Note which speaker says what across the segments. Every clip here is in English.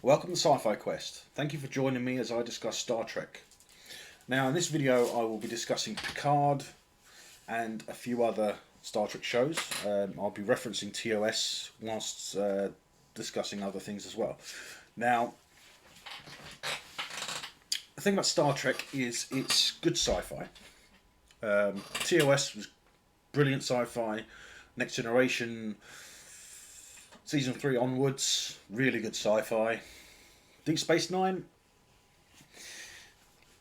Speaker 1: Welcome to Sci-Fi Quest. Thank you for joining me as I discuss Star Trek. Now in this video I will be discussing Picard and a few other Star Trek shows. I'll be referencing TOS whilst discussing other things as well. Now the thing about Star Trek is it's good sci-fi. TOS was brilliant sci-fi. Next Generation Season 3 onwards, really good sci-fi. Deep Space Nine,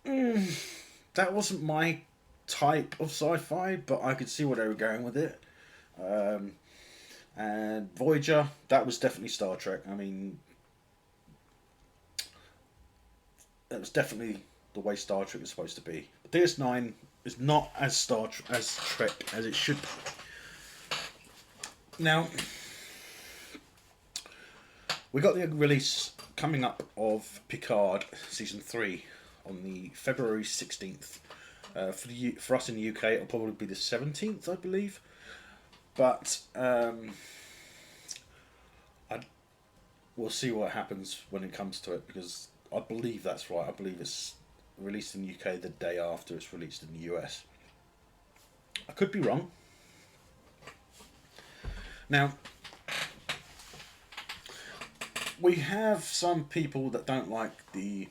Speaker 1: that wasn't my type of sci-fi, but I could see where they were going with it. And Voyager, that was definitely Star Trek. I mean, that was definitely the way Star Trek is supposed to be. But DS9 is not as as Trek as it should be. Now, we got the release coming up of Picard Season 3 on the February 16th. For us in the UK, it'll probably be the 17th, I believe. But we'll see what happens when it comes to it, because I believe that's right. I believe it's released in the UK the day after it's released in the US. I could be wrong. Now, we have some people that don't like the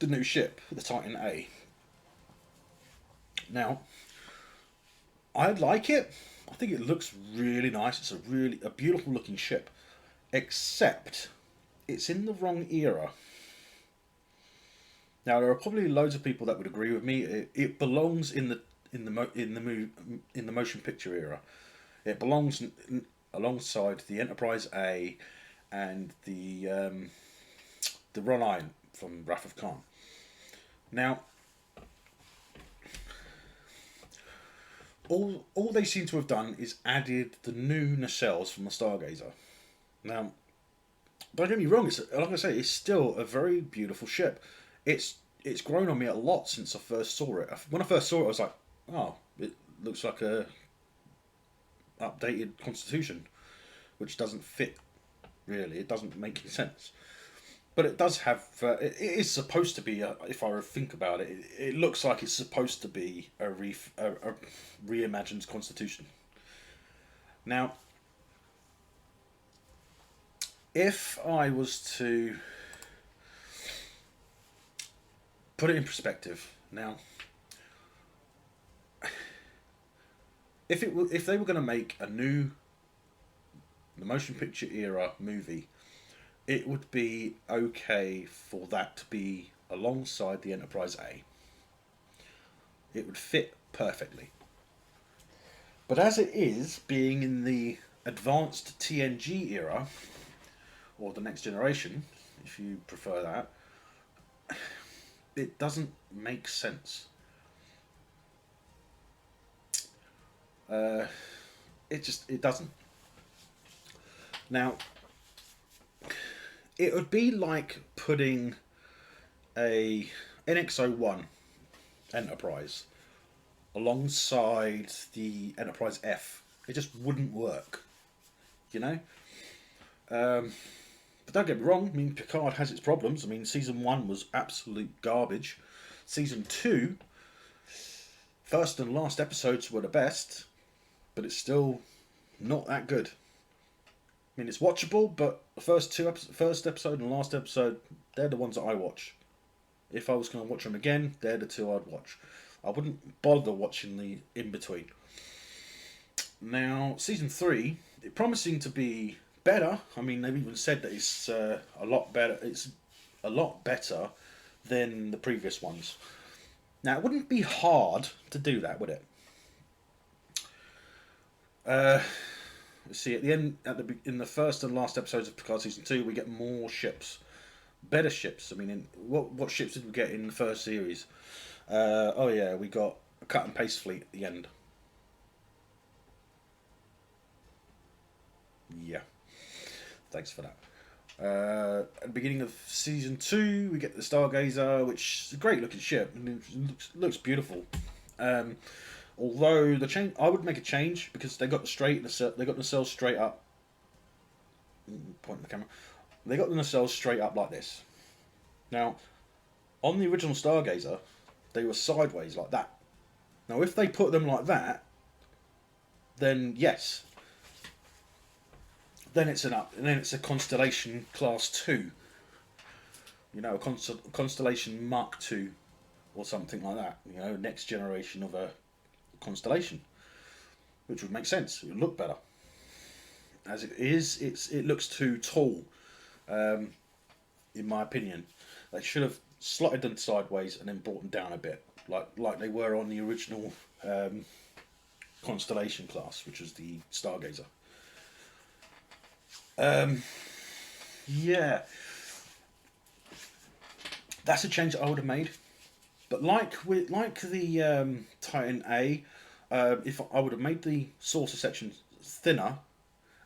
Speaker 1: new ship, the Titan A. Now, I like it. I think it looks really nice. It's a beautiful looking ship, except it's in the wrong era. Now, there are probably loads of people that would agree with me. It belongs in the motion picture era. It belongs alongside the Enterprise A and the Ron Iron from Wrath of Khan. Now, all they seem to have done is added the new nacelles from the Stargazer. Now, don't get me wrong, like I say, it's still a very beautiful ship. It's grown on me a lot since I first saw it. When I first saw it, I was like, oh, it looks like a updated Constitution, which doesn't fit. Really, it doesn't make any sense, but it does have. It is supposed to be. If I think about it, it looks like it's supposed to be a reimagined Constitution. Now, if I was to put it in perspective, now, if they were going to make a new the motion picture era movie, it would be okay for that to be alongside the Enterprise A. It would fit perfectly. But as it is, being in the advanced TNG era, or the Next Generation, if you prefer that, it doesn't make sense. It doesn't. Now, it would be like putting a NX-01 Enterprise alongside the Enterprise F. It just wouldn't work, you know? But don't get me wrong, I mean, Picard has its problems. I mean, Season 1 was absolute garbage. Season 2, first and last episodes were the best, but it's still not that good. I mean, it's watchable, but the first episode and last episode, they're the ones that I watch. If I was going to watch them again, they're the two I'd watch. I wouldn't bother watching the in-between. Now, Season 3, it's promising to be better. I mean, they've even said that it's a lot better. It's a lot better than the previous ones. Now, it wouldn't be hard to do that, would it? Let's see, at the end, in the first and last episodes of Picard Season 2, we get more ships. Better ships. I mean, what ships did we get in the first series? Oh yeah, we got a cut and paste fleet at the end. Yeah. Thanks for that. At the beginning of Season 2, we get the Stargazer, which is a great looking ship. And it looks beautiful. Although I would make a change, because they got the nacelles straight up. Point the camera. They got the nacelles straight up like this. Now, on the original Stargazer, they were sideways like that. Now, if they put them like that, then yes, then it's a Constellation Class 2. You know, a Constellation Mark 2 or something like that. You know, next generation of a Constellation, which would make sense. It would look better. As it is, it looks too tall, in my opinion. They should have slotted them sideways and then brought them down a bit, like they were on the original Constellation class, which was the Stargazer. Yeah, that's a change that I would have made. But like the Titan A, if I would have made the saucer section thinner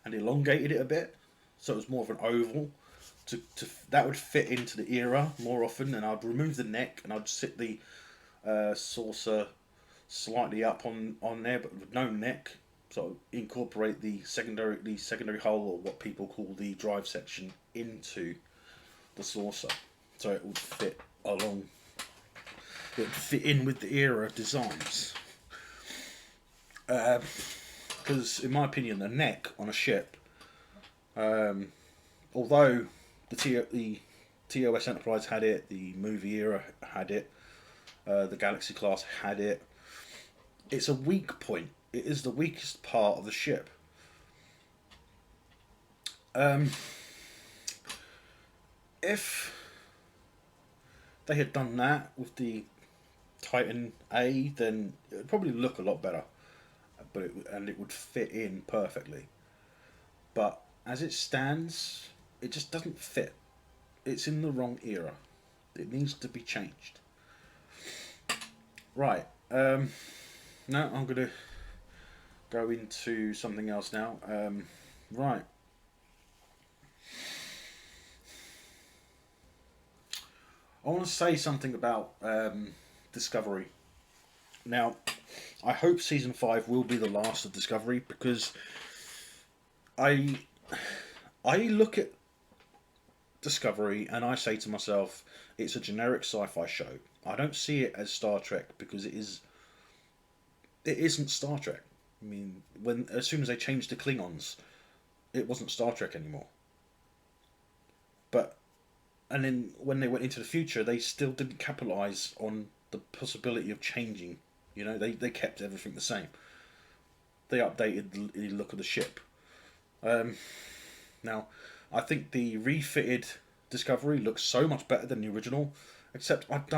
Speaker 1: and elongated it a bit, so it was more of an oval. That would fit into the era more often, and I'd remove the neck and I'd sit the saucer slightly up on there, but with no neck. So incorporate the secondary hull, or what people call the drive section, into the saucer, so it would fit along. It would fit in with the era designs. Because in my opinion, the neck on a ship, although the TOS Enterprise had it, the movie era had it, the Galaxy class had it, it's a weak point. It is the weakest part of the ship. If they had done that with the Titan A, then it would probably look a lot better, and it would fit in perfectly. But as it stands, it just doesn't fit. It's in the wrong era. It needs to be changed. Right. Now I'm going to go into something else now. Right. I want to say something about Discovery. Now, I hope season 5 will be the last of Discovery, because I look at Discovery and I say to myself, it's a generic sci-fi show. I don't see it as Star Trek, because it isn't Star Trek. I mean, as soon as they changed the Klingons, it wasn't Star Trek anymore. And then when they went into the future, they still didn't capitalize on the possibility of changing. You know, they kept everything the same. They updated the look of the ship. Now, I think the refitted Discovery looks so much better than the original, except I've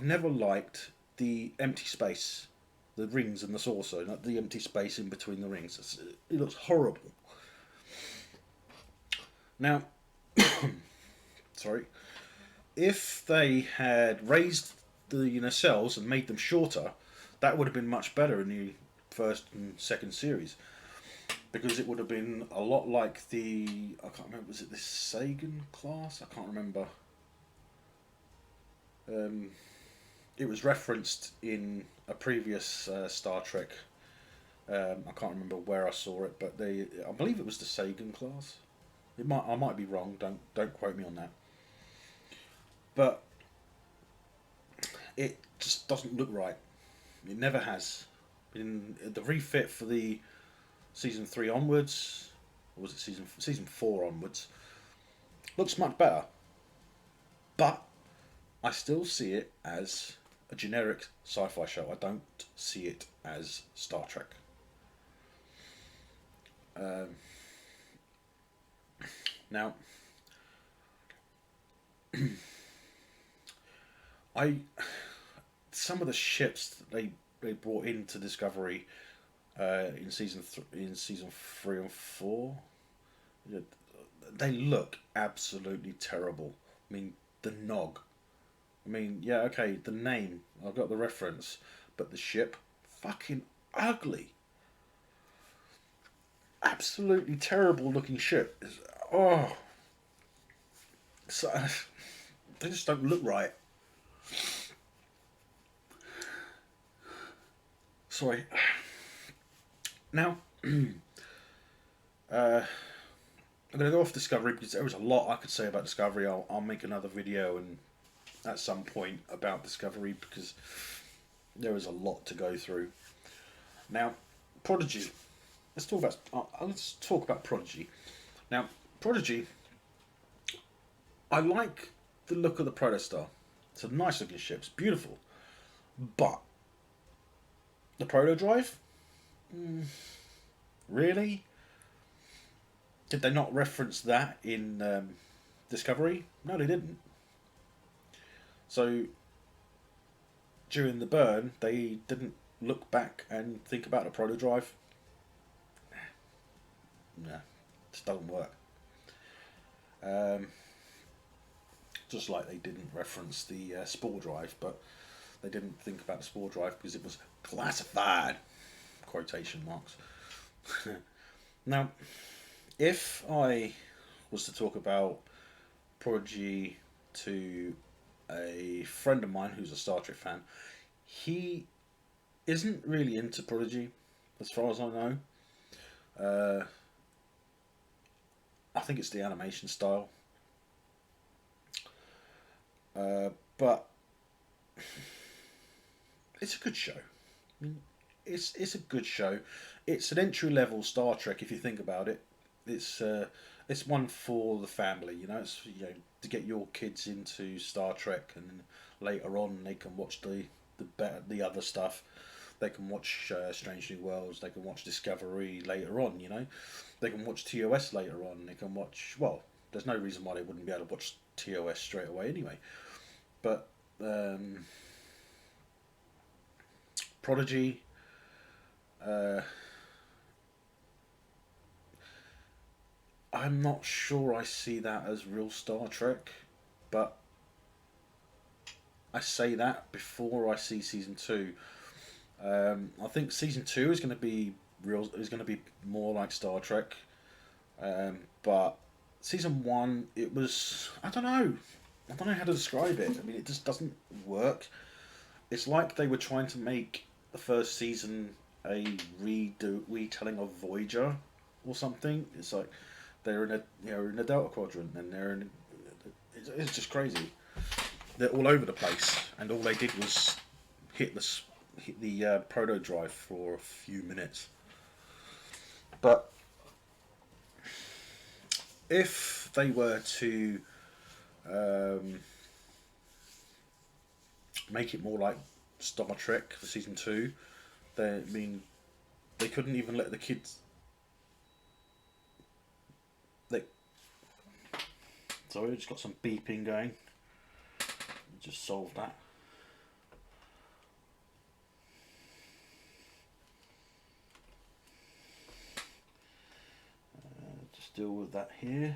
Speaker 1: never liked the empty space, the rings and the saucer, not the empty space in between the rings. It looks horrible. Now, sorry, if they had raised the nacelles and made them shorter, that would have been much better in the first and second series, because it would have been a lot like I can't remember, was it the Sagan class? I can't remember. It was referenced in a previous Star Trek. I can't remember where I saw it, but I believe it was the Sagan class. I might be wrong. Don't quote me on that. But it just doesn't look right. It never has. In the refit for the season 3 onwards, or was it season 4 onwards, looks much better. But I still see it as a generic sci-fi show. I don't see it as Star Trek. Now, some of the ships that they brought into Discovery in season 3 and 4, they look absolutely terrible. I mean, the Nog. I mean, yeah, okay, the name, I've got the reference, but the ship, fucking ugly. Absolutely terrible looking ship. Oh, so they just don't look right. Sorry. Now, I'm going to go off Discovery because there was a lot I could say about Discovery. I'll make another video and at some point about Discovery because there is a lot to go through. Now, Prodigy. Let's talk about Prodigy. Now, Prodigy. I like the look of the Protostar. It's a nice looking ship. It's beautiful, but the Proto Drive. Really? Did they not reference that in Discovery? No, they didn't. So during the burn, they didn't look back and think about the Proto Drive. Nah, just doesn't work. Just like they didn't reference the Spore Drive, but they didn't think about the Spore Drive because it was classified. Quotation marks. Now, if I was to talk about Prodigy to a friend of mine who's a Star Trek fan, he isn't really into Prodigy, as far as I know. I think it's the animation style. But it's a good show. I mean, it's a good show. It's an entry level Star Trek if you think about it. It's one for the family. You know, it's to get your kids into Star Trek, and later on they can watch the other stuff. They can watch Strange New Worlds. They can watch Discovery later on. You know, they can watch TOS later on. They can watch. Well, there's no reason why they wouldn't be able to watch TOS straight away anyway. But Prodigy. I'm not sure I see that as real Star Trek, but I say that before I see season 2. I think season 2 is going to be real. Is going to be more like Star Trek, but season 1 it was. I don't know. I don't know how to describe it. I mean, it just doesn't work. It's like they were trying to make the first season a retelling of Voyager or something. It's like they're in a Delta Quadrant and they're in. It's just crazy. They're all over the place, and all they did was hit the proto drive for a few minutes. But if they were to make it more like Star Trek for season 2, they couldn't even let the kids. Sorry, I just got some beeping going. Just solved that. Just deal with that here.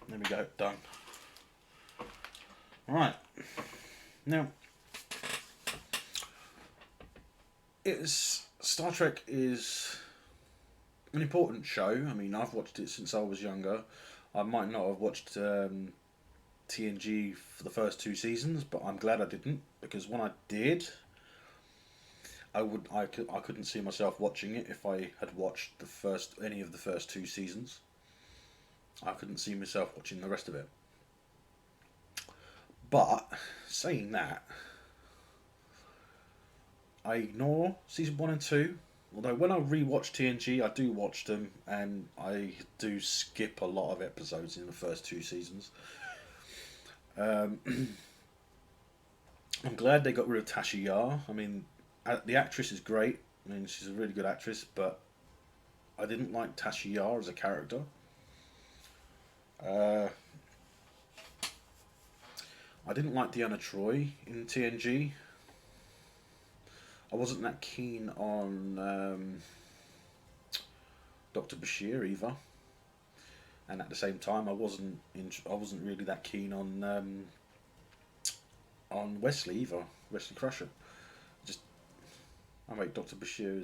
Speaker 1: There we go, done. Right. Now, Star Trek is an important show. I mean, I've watched it since I was younger. I might not have watched TNG for the first 2 seasons, but I'm glad I didn't, because when I did, I couldn't see myself watching it if I had watched any of the first 2 seasons. I couldn't see myself watching the rest of it. But saying that, I ignore season 1 and 2. Although when I rewatch TNG, I do watch them, and I do skip a lot of episodes in the first 2 seasons. I'm glad they got rid of Tasha Yar. I mean, the actress is great. I mean, she's a really good actress, but I didn't like Tasha Yar as a character. I didn't like Deanna Troi in TNG. I wasn't that keen on Dr. Bashir either, and at the same time, I wasn't really that keen on Wesley either. Wesley Crusher. Wait, Dr. Bashir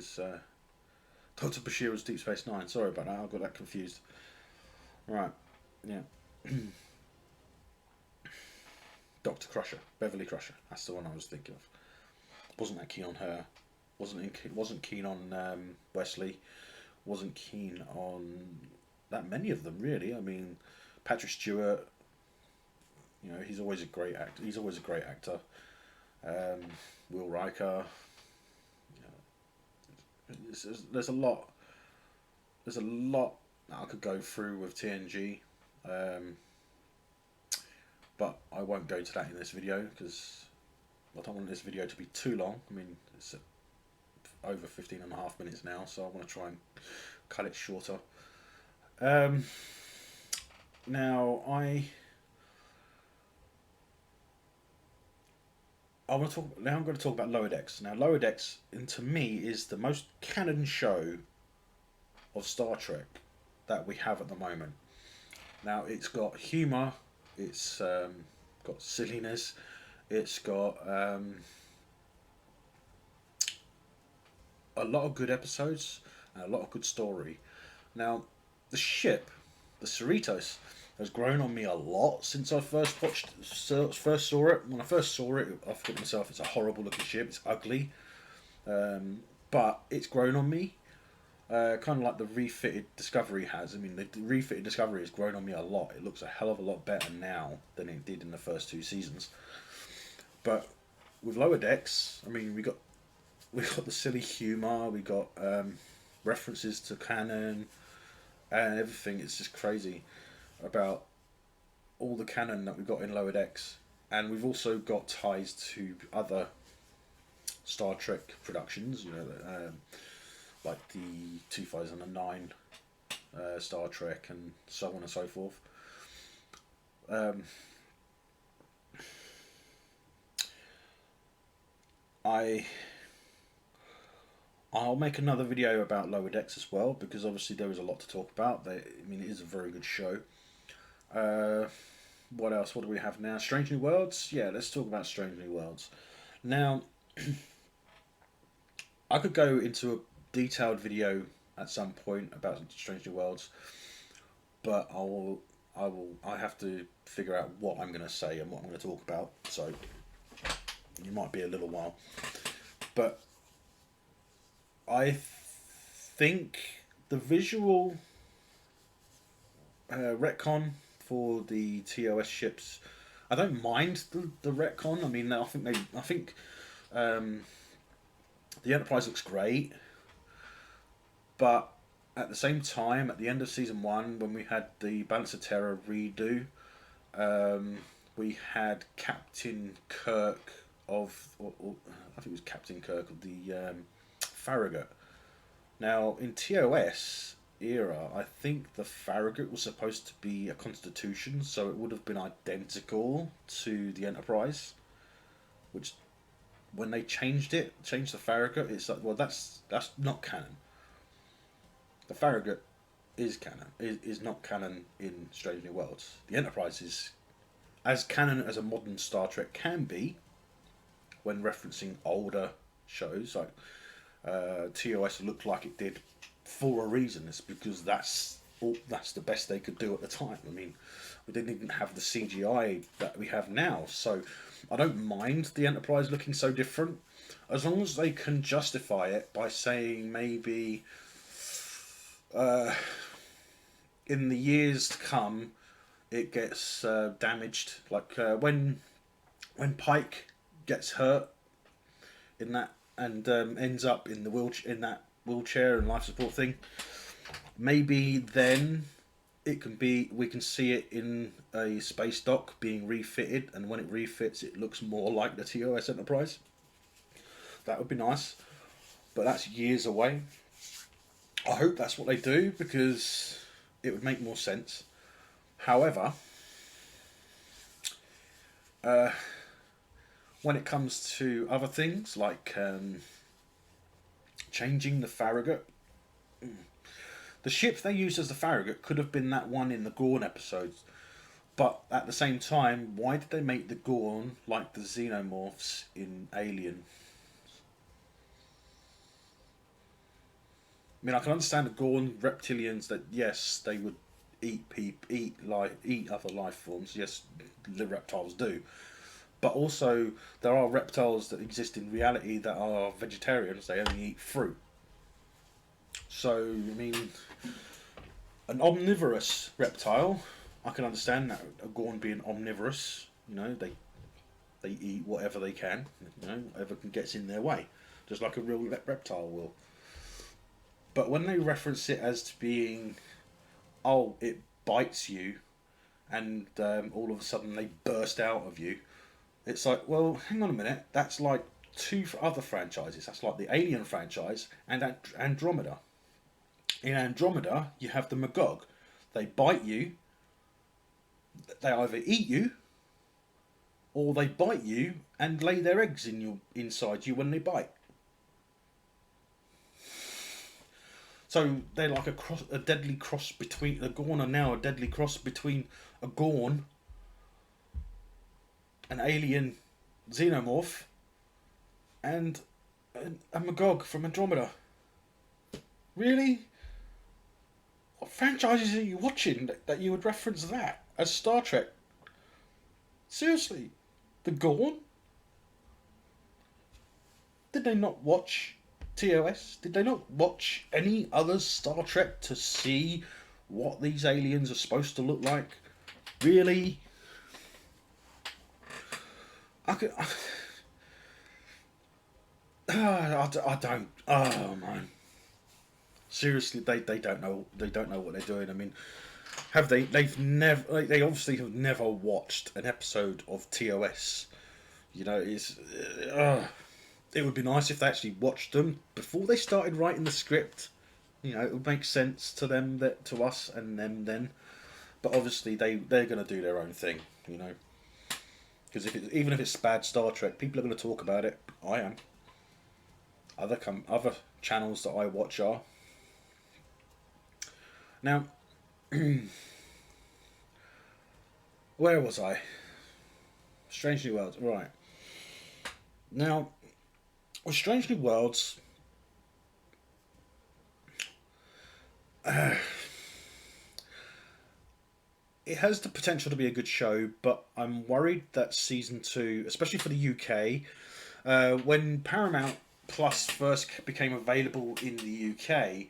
Speaker 1: is Deep Space Nine. Sorry about that. I got that confused. Right, yeah. Dr. Crusher, Beverly Crusher. That's the one I was thinking of. Wasn't that keen on her. Wasn't keen on Wesley. wasn't keen on that many of them really. I mean, Patrick Stewart, you know, he's always a great actor. He's always a great actor. Will Riker. You know, there's a lot. There's a lot that I could go through with TNG, but I won't go into that in this video because I don't want this video to be too long. I mean, it's over 15.5 minutes now, so I want to try and cut it shorter. Now I want to talk. Now I'm going to talk about Lower Decks. Now Lower Decks, and to me, is the most canon show of Star Trek that we have at the moment. Now it's got humour, it's got silliness, it's got a lot of good episodes and a lot of good story. Now the ship, the Cerritos, has grown on me a lot since I first saw it. When I first saw it, I thought to myself, it's a horrible looking ship. It's ugly, but it's grown on me. Kind of like the refitted Discovery has. I mean, the refitted Discovery has grown on me a lot. It looks a hell of a lot better now than it did in the first 2 seasons. But with Lower Decks, I mean, we got the silly humour. We got references to canon and everything. It's just crazy about all the canon that we've got in Lower Decks, and we've also got ties to other Star Trek productions. You know, like the 2009 Star Trek and so on and so forth. I'll make another video about Lower Decks as well, because obviously there is a lot to talk about. I mean, it is a very good show. What else? What do we have now? Strange New Worlds? Yeah, let's talk about Strange New Worlds. Now, I could go into a detailed video at some point about Strange New Worlds, but I have to figure out what I'm going to say and what I'm going to talk about. So it might be a little while, but I think the visual retcon for the TOS ships, I don't mind the retcon. I mean, I think the Enterprise looks great, but at the same time, at the end of season 1, when we had the Balance of Terror redo, we had Captain Kirk of, I think it was Captain Kirk of the Farragut. Now in TOS era, I think the Farragut was supposed to be a Constitution, so it would have been identical to the Enterprise, which when they changed the Farragut, it's like, well, that's not canon. The Farragut is canon, is not canon in Strange New Worlds. The Enterprise is as canon as a modern Star Trek can be when referencing older shows. Like TOS looked like it did for a reason. It's because that's the best they could do at the time. I mean, we didn't even have the CGI that we have now, so I don't mind the Enterprise looking so different, as long as they can justify it by saying maybe in the years to come it gets damaged, like when Pike gets hurt in that and ends up in that wheelchair and life support thing. Maybe then we can see it in a space dock being refitted, and when it refits, it looks more like the TOS Enterprise. That would be nice, but that's years away. I hope that's what they do, because it would make more sense. However, when it comes to other things like changing the Farragut, the ship they used as the Farragut could have been that one in the Gorn episodes, but at the same time, why did they make the Gorn like the xenomorphs in Alien? I mean, I can understand the Gorn reptilians, that yes, they would eat other life forms. Yes, the reptiles do, but also there are reptiles that exist in reality that are vegetarians. They only eat fruit. So, I mean, an omnivorous reptile, I can understand that, a Gorn being omnivorous. You know, they eat whatever they can, you know, whatever gets in their way, just like a real reptile will. But when they reference it as being, oh, it bites you, and all of a sudden they burst out of you, it's like, well, hang on a minute, that's like two other franchises. That's like the Alien franchise and Andromeda. In Andromeda, you have the Magog. They bite you, they either eat you, or they bite you and lay their eggs inside you when they bite. So they're like a deadly cross between the Gorn are now a deadly cross between a Gorn, an alien xenomorph, and a Magog from Andromeda. Really? What franchises are you watching that you would reference that as Star Trek? Seriously, the Gorn? Did they not watch TOS? Did they not watch any other Star Trek to see what these aliens are supposed to look like? Really? I don't. Oh man. Seriously, they don't know. They don't know what they're doing. I mean, have they? They've never. They obviously have never watched an episode of TOS. You know, it would be nice if they actually watched them before they started writing the script. You know, it would make sense to them, to us and them then. But obviously they're going to do their own thing, you know. Because even if it's bad Star Trek, people are going to talk about it. I am. Other channels that I watch are. Now, where was I? Strange New Worlds, right. Now, with Strange New Worlds, it has the potential to be a good show, but I'm worried that season 2, especially for the UK, when Paramount Plus first became available in the UK,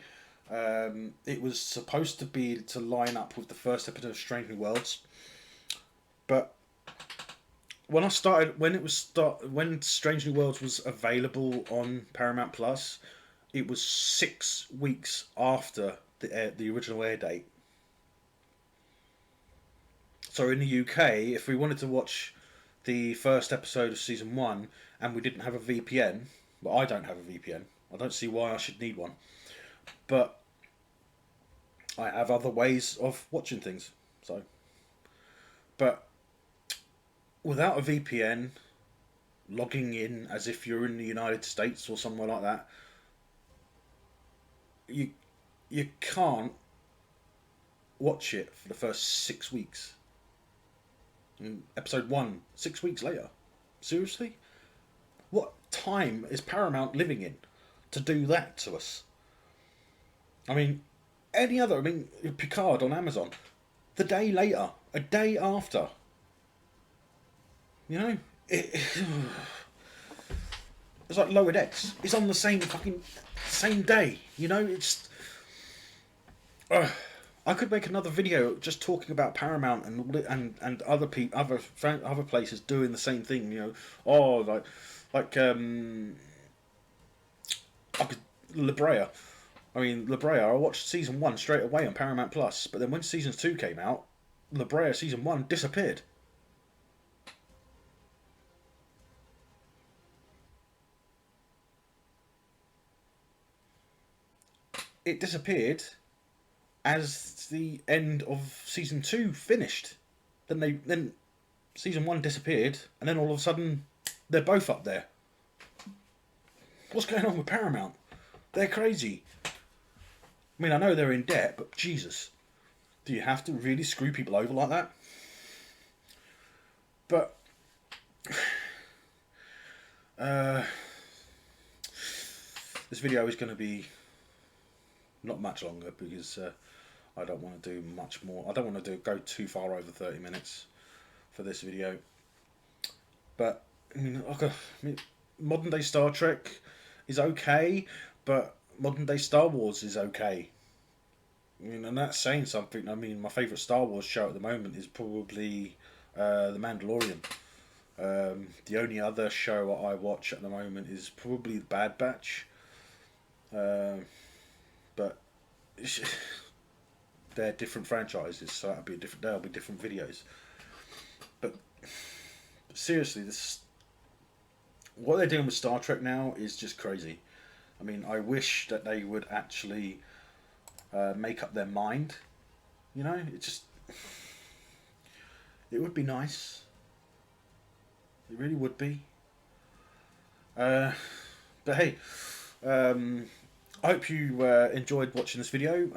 Speaker 1: it was supposed to be to line up with the first episode of Strange New Worlds, but when Strange New Worlds was available on Paramount Plus, it was 6 weeks after the original air date. So in the UK, if we wanted to watch the first episode of season 1 and we didn't have a VPN, well, I don't have a VPN. I don't see why I should need one. But I have other ways of watching things. But without a VPN, logging in as if you're in the United States or somewhere like that, you can't watch it for the first 6 weeks. And episode 1, 6 weeks later. Seriously? What time is Paramount living in to do that to us? I mean, Picard on Amazon, the day later, a day after. You know, it's like Lower Decks. It's on the same day. You know, it's. I could make another video just talking about Paramount and other places doing the same thing. You know, La Brea. I mean, La Brea. I watched season 1 straight away on Paramount Plus, but then when season 2 came out, La Brea season 1 disappeared. It disappeared as the end of season 2 finished. Then season 1 disappeared, and then all of a sudden they're both up there. What's going on with Paramount? They're crazy. I mean, I know they're in debt, but Jesus, do you have to really screw people over like that? But this video is going to be not much longer because I don't want to do much more. I don't want to go too far over 30 minutes for this video. But I mean, modern day Star Trek is okay, but modern day Star Wars is okay. I mean, and that's saying something. I mean, my favourite Star Wars show at the moment is probably The Mandalorian. The only other show I watch at the moment is probably The Bad Batch. Uh, but they're different franchises, so there'll be different videos. But seriously, this what they're doing with Star Trek now is just crazy. I mean, I wish that they would actually make up their mind. You know, it would be nice. It really would be. Uh, but hey, I hope you enjoyed watching this video.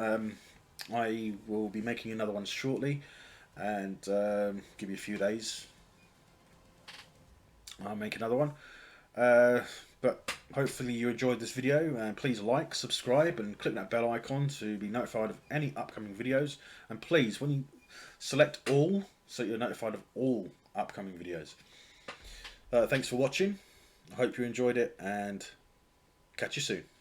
Speaker 1: I will be making another one shortly, and give you a few days. I'll make another one. Uh, but hopefully you enjoyed this video, and please like, subscribe, and click that bell icon to be notified of any upcoming videos. And please, when you select all, so you're notified of all upcoming videos. Thanks for watching. I hope you enjoyed it, and catch you soon.